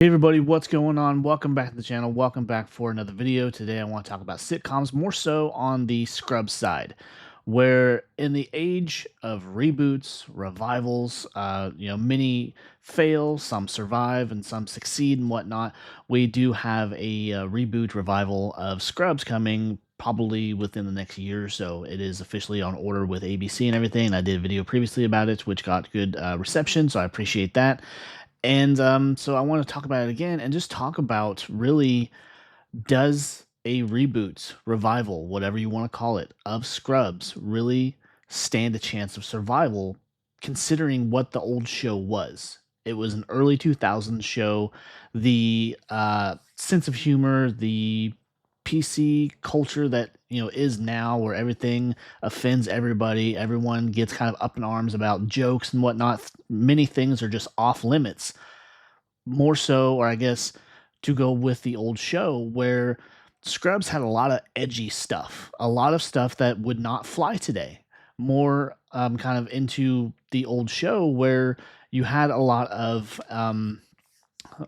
Hey everybody, what's going on? Welcome back to the channel. Welcome back for another video. Today I want to talk about sitcoms, more so on the Scrubs side, where in the age of reboots, revivals, many fail, some survive, and some succeed and whatnot. We do have a reboot revival of Scrubs coming probably within the next year or so. It is officially on order with ABC and everything. I did a video previously about it, which got good reception, so I appreciate that. And so I want to talk about it again and just talk about really, does a reboot, revival, whatever you want to call it, of Scrubs really stand a chance of survival considering what the old show was? It was an early 2000s show. The sense of humor, the PC culture that is now, where everything offends everybody, everyone gets kind of up in arms about jokes and whatnot. Many things are just off limits, more so, or I guess to go with the old show, where Scrubs had a lot of edgy stuff, a lot of stuff that would not fly today. More kind of into the old show where you had a lot of,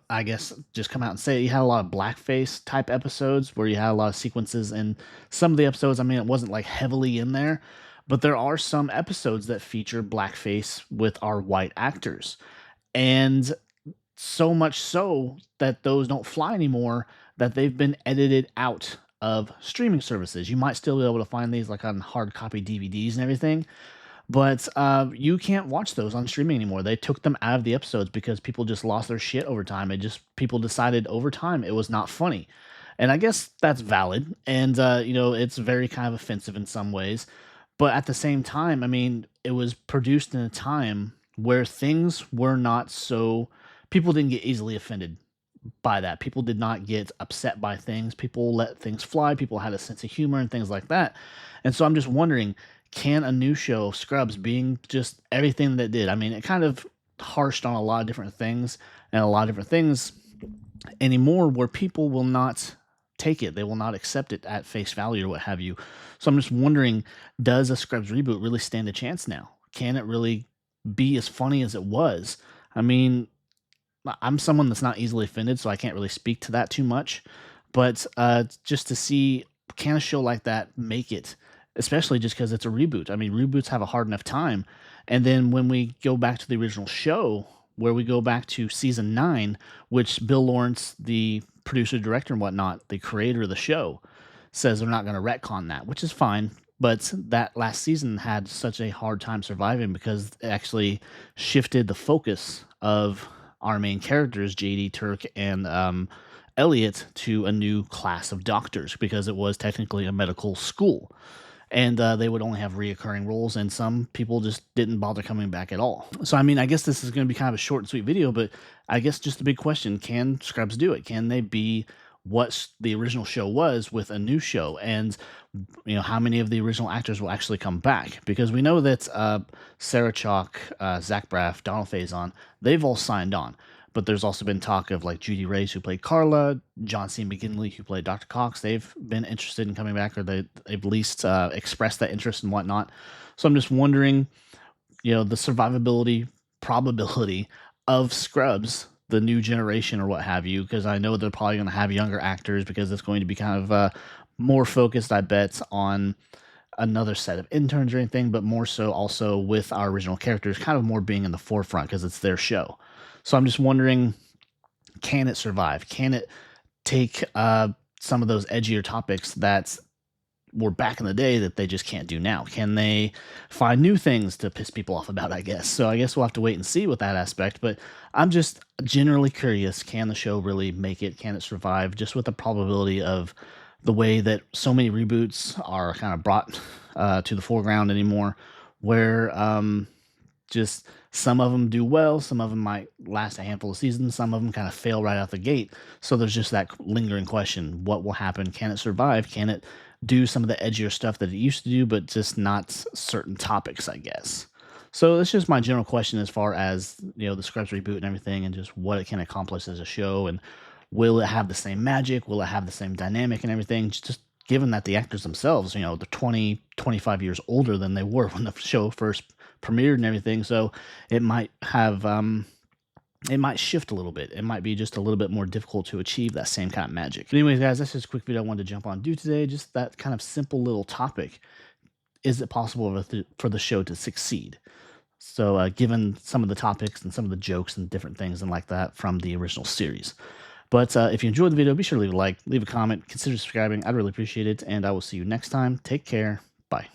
I guess, just come out and say it, you had a lot of blackface type episodes where you had a lot of sequences. And some of the episodes, I mean, it wasn't like heavily in there, but there are some episodes that feature blackface with our white actors. And so much so that those don't fly anymore, that they've been edited out of streaming services. You might still be able to find these like on hard copy DVDs and everything, but you can't watch those on streaming anymore. They took them out of the episodes because people just lost their shit over time. It just, people decided over time it was not funny. And I guess that's valid. And, it's very kind of offensive in some ways. But at the same time, I mean, it was produced in a time where things were not so, people didn't get easily offended by that. People did not get upset by things. People let things fly. People had a sense of humor and things like that. And so I'm just wondering, can a new show, Scrubs, being just everything that did? I mean, it kind of harshed on a lot of different things and a lot of different things anymore, where people will not take it. They will not accept it at face value or what have you. So I'm just wondering, does a Scrubs reboot really stand a chance now? Can it really be as funny as it was? I mean, I'm someone that's not easily offended, so I can't really speak to that too much. But just to see, can a show like that make it, especially just because it's a reboot? I mean, reboots have a hard enough time. And then when we go back to the original show, where we go back to season 9, which Bill Lawrence, the producer, director, and whatnot, the creator of the show, says they're not going to retcon that, which is fine. But that last season had such a hard time surviving because it actually shifted the focus of our main characters, JD, Turk, and Elliot, to a new class of doctors, because it was technically a medical school. And they would only have reoccurring roles, and some people just didn't bother coming back at all. So, I mean, I guess this is going to be kind of a short and sweet video, but I guess just the big question, can Scrubs do it? Can they be what the original show was with a new show? And how many of the original actors will actually come back? Because we know that Sarah Chalk, Zach Braff, Donald Faison, they've all signed on. But there's also been talk of like Judy Reyes, who played Carla, John C. McGinley, who played Dr. Cox. They've been interested in coming back, or they've at least expressed that interest and whatnot. So I'm just wondering, the survivability probability of Scrubs, the new generation or what have you, because I know they're probably going to have younger actors, because it's going to be kind of more focused, I bet, on another set of interns or anything, but more so also with our original characters kind of more being in the forefront because it's their show. So I'm just wondering, can it survive? Can it take some of those edgier topics that were back in the day that they just can't do now? Can they find new things to piss people off about, I guess? So I guess we'll have to wait and see with that aspect. But I'm just generally curious, can the show really make it? Can it survive, just with the probability of the way that so many reboots are kind of brought to the foreground anymore, where just some of them do well, some of them might last a handful of seasons, some of them kind of fail right out the gate. So there's just that lingering question: what will happen? Can it survive? Can it do some of the edgier stuff that it used to do, but just not certain topics, I guess? So that's just my general question as far as the Scrubs reboot and everything, and just what it can accomplish as a show, and will it have the same magic? Will it have the same dynamic and everything? Just given that the actors themselves, they're 20, 25 years older than they were when the show first premiered and everything. So it might have it might shift a little bit. It might be just a little bit more difficult to achieve that same kind of magic. But anyways, guys, that's just a quick video I wanted to jump on do today. Just that kind of simple little topic. Is it possible for the show to succeed? So, given some of the topics and some of the jokes and different things and like that from the original series. But if you enjoyed the video, be sure to leave a like, leave a comment, consider subscribing. I'd really appreciate it. And I will see you next time. Take care. Bye.